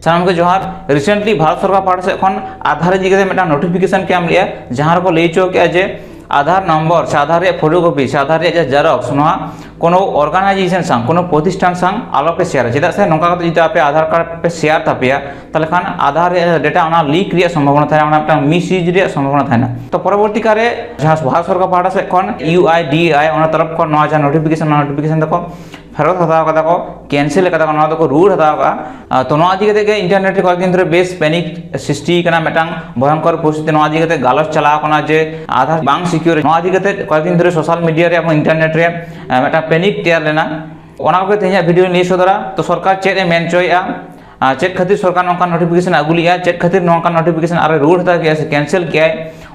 सामान के जोहार रिसेंटली भारत सरकार पार्ट से आधार इदी कते मिटा नोटिफिकेशन के एम लिया जहां रो लई चो के जे आधार नम्बर से आधार फोटोकपी से आधार जेरक्स कोनो अर्गानाइजेशन संग कोनो प्रतिष्ठान संग आलो पे शेयर चेदा से नोका कते जुदि आपे आधार कार्ड पे शेयर तापेया ताले खान आधार डेटा ओना लीक रिया संभावना थाना ओना मिटा मिसयूज रिया संभावना थाना। तो परवर्ती कारे जहां भारत सरकार पाहटा से UIDAI ओना तरफ को नवा नोटिफिकेशन देखो फेरत हताव कदा को कैंसिल कदा को नवा दको रूल हताव का तो नवा दिगते के इंटरनेट रे कয়েকদিন ধরে बेस पैनिक सृष्टि कना मेटांग भयंकर परिस्थिति नवा दिगते गालस चला कना जे आधार बांग सिक्योर नवा दिगते कয়েকদিন ধরে सोशल मीडिया रे अपन इंटरनेट रे मेटा पैनिक तैयार लेना ओना को तेया वीडियो ले सदरा। तो सरकार चेक ए मेन चोया चेक खातिर सरकार नोका नोटिफिकेशन अगुलिया चेक खातिर नोका नोटिफिकेशन आरे रूल हता के कैंसिल किया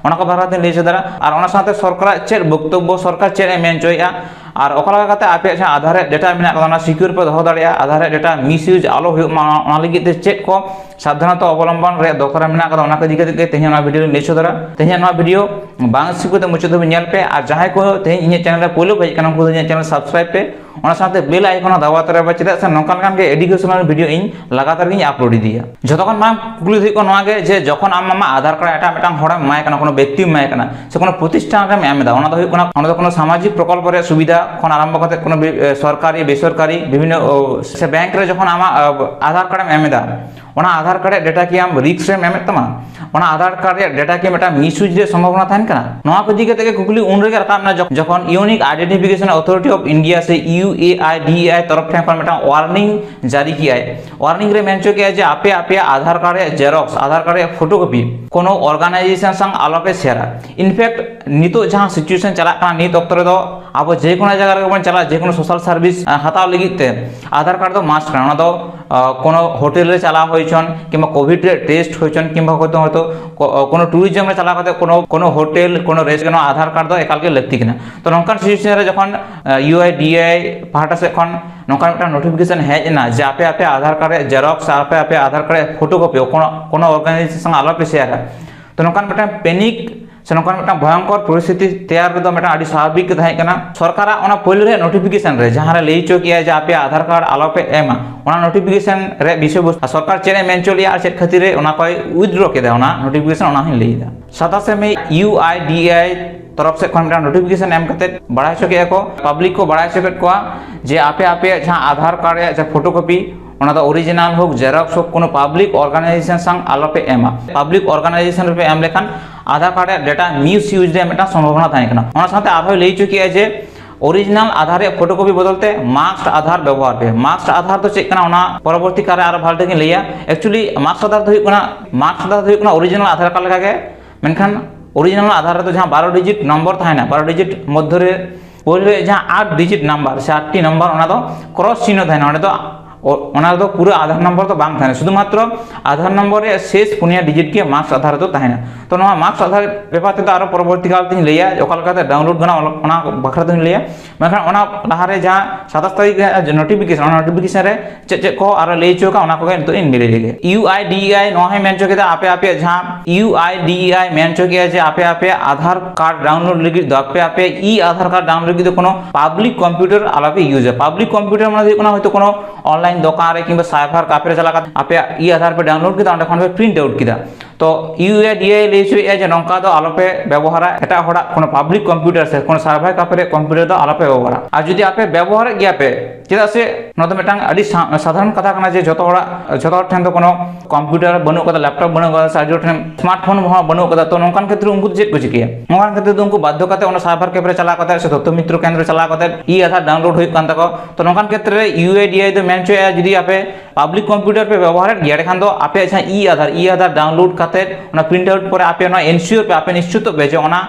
ओना को बारा दिन ले सदरा और ओना साथे सरकार चेक वक्तव्य सरकार चेक ए मेन चोया और ओकला काते आपे आधार डेटा मेना कना सिक्योर पे दहो दाड़िया आधार डेटा मिसयूज आलो हुआ लगी चेक को सावधानता अवलम्बन रे दरकार मेना कदा ओना को दिके दिके तेहे ना वीडियो ले सदरा तेहे ना वीडियो बांग सिकुते मुचे दो नेल पे और जहां को तेहे इन चैनल रे पोलो भाई कना को चैनल सब्सक्राइब पे ओना साथे बेल आइकन दबाव तरे बा चेदा से नोकान कान के एजुकेशनल वीडियो इन लगातार गिन अपलोड दिया जतखन मा कुली थी को नवा गे जे जखन आम मामा आधार कार्ड एटा मेटांग होड़ा माय कना कोनो व्यक्ति माय कना से कोनो प्रतिष्ठान रे एम दा ओना दो कोना ओना दो कोनो सामाजिक प्रकल्प रे सुविधा खन आरंभ करते कोनो सरकारी बेसरकारी विभिन्न से बैंक रे जखन आमा आधार कार्ड एम दा ओना आधार कार्ड डेटा की आम रिक्स रे एम तमा ओना आधार कार्ड डेटा के मेटा मिसयूज रे संभावना थान कना नवा को दिके ते कुली उन रे रकाम ना जखन unique identification authority of India से UAIDAI तरफ थे मेटा वार्निंग जारी किया है। वार्निंग रे मेंशन किया जे आपे आपे आधार कार्ड जेरक्स आधार कार्ड फोटोकॉपी कोनो ऑर्गेनाइजेशन संग आलोपे शेयर इनफैक्ट नितो जहां सिचुएशन चला का नित अक्तर दो अब जे कोनो जगह रे बन चला जे कोनो सोशल सर्विस हताव लगिते आधार कार्ड दो मास्ट करना दो कोनो होटल रे चला होइछन किबा कोविड रे टेस्ट होइछन किबा हयतो कोनो टूरिज्म रे चला करते कोनो होटल कोनो रेस्टोरेंट आधार कार्ड दो एकाल के लगती किना। तो नोंकान सिचुएशन रे जखन UIDAI पाहटा से खन नोंकान एक नोटिफिकेशन हेज ना जे आपे आपे आधार कार्ड जेरक्स आपे आपे आधार कार्ड फोटोकॉपी कोनो ऑर्गेनाइजेशन आलोपे शेयर तो नोंकान मेटा पैनिक से नोंकान मेटा भयंकर परिस्थिति तैयार रे मेटा आदि स्वाभाविक थाय कना सरकार ओना पहिले रे नोटिफिकेशन रे जहां रे लई चो किया जे आपे आधार कार्ड आलोपे एमा ओना नोटिफिकेशन रे विषय वस्तु सरकार चेने मेंचोलिया और चेक खातिर रे ओना कोई विथड्रॉ केदा ओना नोटिफिकेशन ओना ही लेदा 27 में UIDAI तरफ से कोन नोटिफिकेशन एम करते बढ़ाई चुके को पब्लिक को बढ़ाई चुके को जे आपे आपे जहां आधार कार्ड या फोटोकॉपी ओना तो ओरिजिनल हो जेरक्स हो कोनो पब्लिक ऑर्गेनाइजेशन संग आलोपे एमा पब्लिक ऑर्गेनाइजेशन पे एम लेखन आधार कार्ड डेटा मिसयूज रे मेटा संभावना थाय कना ओना साथे आरो लई चुकी है जे ओरिजिनल आधार रे फोटोकॉपी बदलते मास्क आधार व्यवहार पे मास्क आधार तो चेक कना ओना परवर्ती कारे आरो भालते के लिया एक्चुअली मास्क आधार तो हुई मास्क आधार तो हुई ओरिजिनल आधार कार्ड लगा के मेनखान ओरिजिनल आधार तो जहां 12 डिजिट नंबर था ना 12 डिजिट मध्य रे पहिले जहां 8 डिजिट नंबर से 8टी नंबर ओना तो क्रॉस चिन्ह था ना ओना तो ओना तो पूरा आधार नंबर तो बांग थाने शुधुमात्र आधार नंबर रे शेष पुनिया डिजिट के मार्क्स आधार तो ताहेना तो नवा मार्क्स आधार पेपर ते आरो परवर्ती काल तिन लिया ओकल काते डाउनलोड गना ओना बखरा तिन लिया मेखान ओना लहारे जहां 27 तारीख नोटिफिकेशन रे चे को आरो ले चोका ओना को तो इन मिले लेगे UIDAI नो है मेन चोके आपे आपे जहां UIDAI मेन चोके जे आपे आपे आधार कार्ड डाउनलोड लगी दो आपे आपे ई आधार कार्ड डाउनलोड लगी कोनो पब्लिक कंप्यूटर आलापे यूज है पब्लिक कंप्यूटर माने कोना होय तो कोनो ऑनलाइन दुकान रे किबा साइबर कैफे रे चला का आपे ई आधार पे डाउनलोड किदा ओंडे खन पे प्रिंट आउट किदा तो UIDAI लेचो ए जे नंका दो आलोपे व्यवहार एटा होड़ा कोनो पब्लिक कंप्यूटर से कोनो साइबर कैफे रे कंप्यूटर दो आलोपे व्यवहार आ जदि आपे व्यवहार गया पे चेदा से न तो मेटांग अडी साधारण कथा कना जे जतो ठेन तो कोनो कंप्यूटर बनु कदा लैपटॉप बनु कदा साजो ठेन स्मार्टफोन बनु कदा तो नंकान क्षेत्र उनको चेक को चिकिया नंकान क्षेत्र उनको बाध्य करते ओना साइबर कैफे रे चला करते से तथ्य मित्र केंद्र चला करते ई आधार डाउनलोड होई कान तको तो नंकान क्षेत्र रे UIDAI तो मेन चो जदि आपे पब्लिक कंप्यूटर पे व्यवहार गया खान दो आपे अच्छा ई आधार डाउनलोड करते ओना प्रिंट आउट पर आपे ओना एनश्योर पे आपे निश्चित पे जे ओना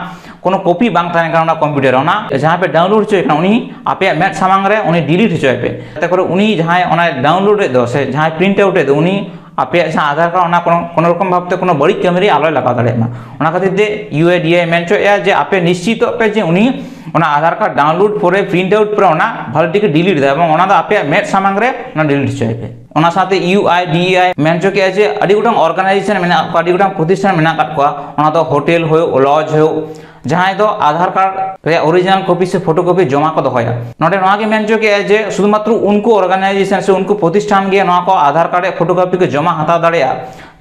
कोनो कॉपी बांग थाने का कंप्यूटर ओना जहां पे डाउनलोड होय ना उनी आपे मेट सामांग रे उनी डिलीट होय पे ते करे उनी जहां ओना डाउनलोड दो से जहां प्रिंट आउट दो उनी आपे अच्छा आधार कार्ड ओना कोनो रकम भाबते कोनो बड़ी कैमरे आलो लगा दड़े ना ओना खातिर दे UIDAI मेनचो या जे आपे निश्चित पे जे उनी ओना आधार कार्ड डाउनलोड परे प्रिंट आउट पर ओना भालटी के डिलीट दे एवं ओना द आपे मेट सामांग रे ना डिलीट होय पे ओना साथे UIDAI मेनचो के जे अडी गुटम ऑर्गेनाइजेशन मेना अडी गुटम प्रतिष्ठान मेना काट को ओना तो होटल होय लॉज होय जहां दो आधार कार्ड रे ओरिजिनल कॉपी से फोटोकॉपी जमा को दोहया नोडे नोआ के मेन जो के जे शुधुमात्र उनको ऑर्गेनाइजेशन से उनको प्रतिष्ठान गे नोआ को आधार कार्ड फोटोकॉपी को जमा हता दाड़िया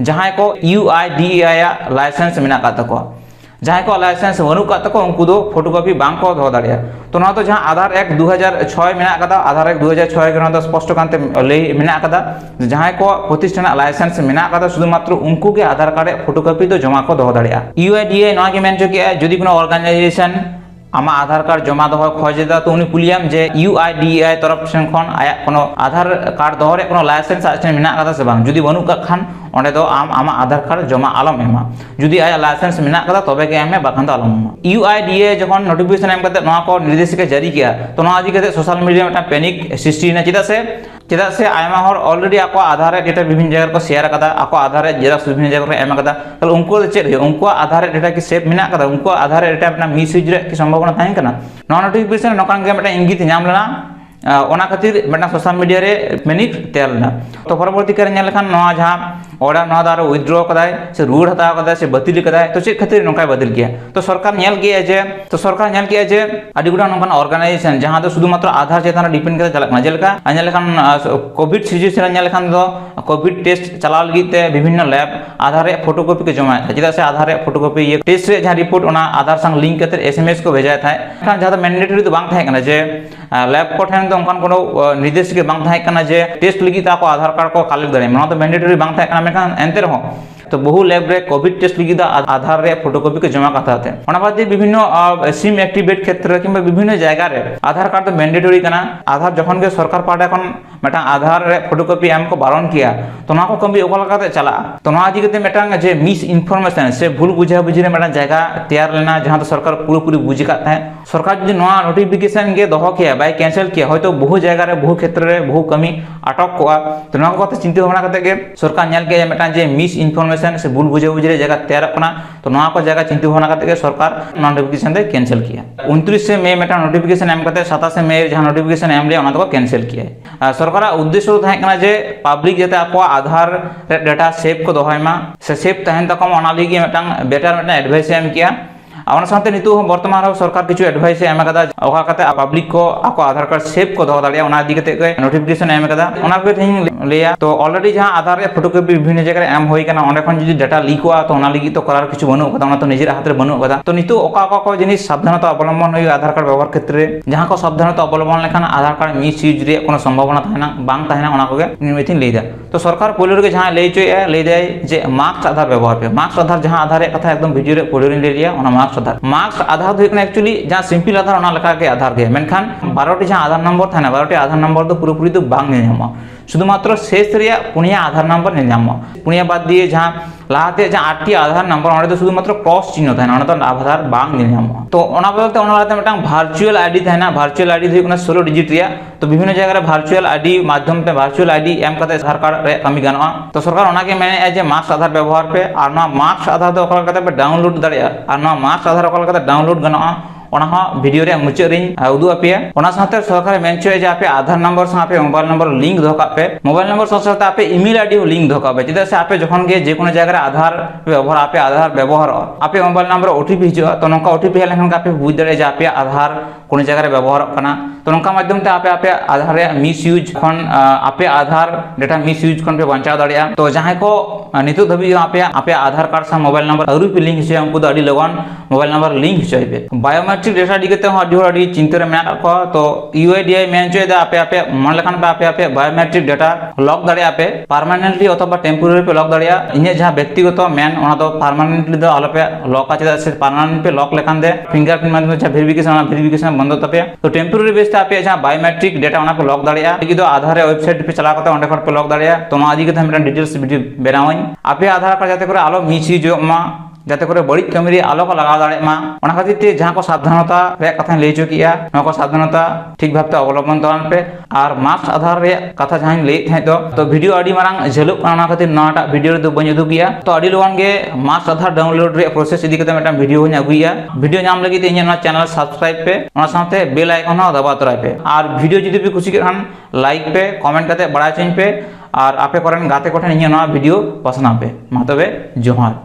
जहां को UIDAI लाइसेंस मेना का तको जहां को लाइसेंस बनू का तको उनको दो फोटोकॉपी बांग को दो दाड़िया तो ना तो जहां आधार एक्ट 2006 मेना कदा आधार एक्ट 2006 के ना स्पष्ट कांते ले मेना कदा जहां को प्रतिष्ठान लाइसेंस मेना कदा शुधुमात्र उनको के आधार कार्ड फोटोकॉपी तो जमा को दो दाड़िया UIDAI नोआ के मेन जो के जदि कोनो ऑर्गेनाइजेशन आमा आधार कार्ड जमा दो खोजेदा तो उनी कुलियाम जे UIDAI तरफ से खन आया कोनो आधार कार्ड दोहरे कोनो लाइसेंस आछे मेना कदा से बांग जदि बनू का खान ओंडे दो आमा आधार कार्ड जमा आलम एमा जदि आया लाइसेंस मेना कदा तबे के एमे बाखान दो आलम UIDAI जखन नोटिफिकेशन एम कते नोआ को निर्देशिका जारी किया तो नोआ इदि कते सोशल मीडिया में पैनिक सृष्टि ना चेदा से आयमा हर ऑलरेडी आको आधार डेटा विभिन्न जगह को शेयर कदा आको आधार जेरॉक्स विभिन्न जगह को एम कदा तो उनको चेक उनको आधार डेटा की सेव मेना कदा उनको आधार डेटा अपना मिसयूज रे की संभावना थाइन कना नोआ नोटिफिकेशन नोकान के मेटा इंगित नाम लेना ओना खातिर मेटा सोशल मीडिया रे मेनिक तैयार लेना तो परवर्ती करे नेल खान नोआ जहां ऑर्डर नोआ दारो विथड्रॉ कदाय से रूड हता कदाय से बातिल कदाय तो चेक खातिर नोका बातिल किया तो सरकार नेल किया जे आदि गुडा नोकान ऑर्गेनाइजेशन जहां दो शुधु मात्र आधार चेतन डिपेंड करे चलक ना जेलका नेल खान कोविड सिचुएशन नेल खान दो कोविड टेस्ट चला लगिते विभिन्न लैब आधार रे फोटोकॉपी के जमा था जेदा से आधार रे फोटोकॉपी ये टेस्ट रे जहां रिपोर्ट ओना आधार संग लिंक करते SMS को भेजा था खान जहां मैंडेटरी तो बांग था कना जे लैब को ठन उनकान कोनो निर्देश के बांग था कना जे टेस्ट लगी ता को आधार कार्ड को कलेक्ट करे ना तो मैंडेटरी बांग था कना मेखान एंते रहो तो बहु लैब रे कोविड टेस्ट लगी आधार रे फोटोकॉपी के जमा करता थे ओना बाद विभिन्न सिम एक्टिवेट क्षेत्र किंबा विभिन्न जायगा रे आधार कार्ड तो मैंडेटरी कना आधार जखन के सरकार पाटा कोन मेटा आधार रे फोटोकॉपी एम को बारण किया तो ना को कमी ओकल काते चला तो ना जी कते मेटा जे मिस इनफॉरमेशन से भूल बुझा बुझी रे मेटा जायगा तैयार लेना जहां तो सरकार पूरी बुझी कात है सरकार जो नोआ नोटिफिकेशन के दोहो किया बाय कैंसिल किया होय तो बहु जायगा रे बहु क्षेत्र रे बहु कमी अटक कोआ तो ना को चिंता भावना करते के सरकार नेल के मेटा जे मिस इनफॉरमेशन से भूल बुझे बुझे जगह तैयार करना तो नोआ को जगह चिंता भावना करते के सरकार नोटिफिकेशन दे कैंसिल किया 29 से मई मेटा नोटिफिकेशन एम करते 27 मई जहां नोटिफिकेशन एम ले ओना तो कैंसिल किया सरकार उद्देश्य था कना जे पब्लिक जते आको आधार रे डेटा सेव को दोहयमा से सेव तहन तक ओना लगी मेटा बेटर मेटा एडवाइस एम किया और साथे नितु वर्तमान सरकार किछु एडवाइस एम कदा ओका कते पब्लिक को आको आधार कार्ड सेव को दो दाड़िया ओना दिगते के नोटिफिकेशन एम कदा ओना के थिंग लेया तो ऑलरेडी जहां आधार रे फोटोकॉपी विभिन्न जगह एम होई कना ओंडे खन जदि डेटा लीक हुआ तो ओना लगी तो करार किछु बनु कदा ओना तो निजे हाथ रे बनु कदा तो नितु ओका को जिनिस सावधानता अवलंबन होई आधार कार्ड व्यवहार क्षेत्र रे जहां को सावधानता अवलंबन लेखन आधार कार्ड मिस यूज रे कोनो संभावना थाना बांग ताहेना ओना को निमिथिन लेदा तो सरकार पोलो रे जहां ले चोय ले दे जे मार्क्स आधार व्यवहार पे मार्क्स आधार जहां आधार रे कथा एकदम वीडियो रे पोलो रे ले लिया ओना मार्क्स आधार तो एक्चुअली जहां सिंपल आधार ओना लका के आधार के मेनखान 12 टी जहां आधार नंबर थाना 12 टी आधार नंबर तो पूरी तो बांग ने जामा शुधुमात्र शेष रे पुनिया आधार नंबर ने जामा पुनिया बाद दिए जहां लाते जहां 8 टी आधार नंबर ओने तो शुधुमात्र क्रॉस चिन्ह थाना ओना तो आधार बांग ने जामा तो ओना बदलते ओना लाते मेटा वर्चुअल आईडी थाना वर्चुअल आईडी थे 16 डिजिट रिया तो विभिन्न जगह रे वर्चुअल आईडी माध्यम पे वर्चुअल आईडी एम कते आधार कार्ड रे कमी गानवा तो सरकार ओना के मेने जे मार्क्स आधार व्यवहार पे और ना मार्क्स आधार तो ओकल कते पे डाउनलोड दाड़िया और ना मार्क्स आधार ओकल कते डाउनलोड गानवा ओना वीडियो रे मुचे रिन उदु अपिया ओना साथे सरकार मेंचो जे आपे आधार नंबर से आपे मोबाइल नंबर लिंक धोका पे मोबाइल नंबर साथे आपे ईमेल आईडी लिंक धोका पे जेदा से आपे जखन के जे कोनो जगह रे आधार व्यवहार आपे आधार व्यवहार आपे मोबाइल नंबर ओटीपी हिजो तो नका ओटीपी हेले खन आपे बुझ दरे जे आपे आधार कोनो जगह रे व्यवहार कना तो नका माध्यम ते आपे आधार रे मिस यूज खन आपे आधार डेटा मिस यूज खन पे बंचा दाड़िया तो जहां को नितो धबी आपे आधार कार्ड सा मोबाइल नंबर अरु पे लिंक हिजो हमको अडी लगन मोबाइल नंबर लिंक हिजोबे बायोमेट्रिक डेटा दिगते हो अडी चिंता रे मेना को तो UIDAI मेन जो आपे मन लखन पे आपे बायोमेट्रिक डेटा लॉक दाड़िया पे परमानेंटली अथवा टेम्पोररी पे लॉक दाड़िया इने जहां व्यक्तिगत मेन ओना तो परमानेंटली दो आलो पे लॉक आचे से परमानेंट पे लॉक लेखन दे फिंगरप्रिंट माध्यम से वेरिफिकेशन बंद तपे तो टेम्पोररी बेस पे आपे जहां बायोमेट्रिक डेटा ओना पे लॉक दाड़िया कि दो आधार वेबसाइट पे चला करते ओंडे खन पे लॉक दाड़िया तो मा आदि के हम डिटेल्स वीडियो बनावኝ आपे आधार कार्ड जाते करे आलो मिसी जो मा जाते करे बड़ी कमरी आलो को लगा दाड़े मा ओना खातिर ते जहां को सावधानता रे कथा ले चुकिया न को सावधानता ठीक भाबते अवलंबन तोन पे और मार्क्स आधार रे कथा जहां ले थे तो वीडियो अडी मारंग झलुक ओना खातिर नाटा वीडियो रे दो बन उदु गया तो अडी लोगन गे मार्क्स आधार डाउनलोड रे प्रोसेस इदी कते मेटा वीडियो होnya अगुया वीडियो नाम लगी ते इना चैनल सब्सक्राइब पे ओना साथे बेल आइकन हो दबा तराय पे और वीडियो जदि भी खुशी खान लाइक पे कमेंट करते बड़ा चेंज पे और आपे करन गाते कोठन इना वीडियो पसंद पे मा तबे जोहार।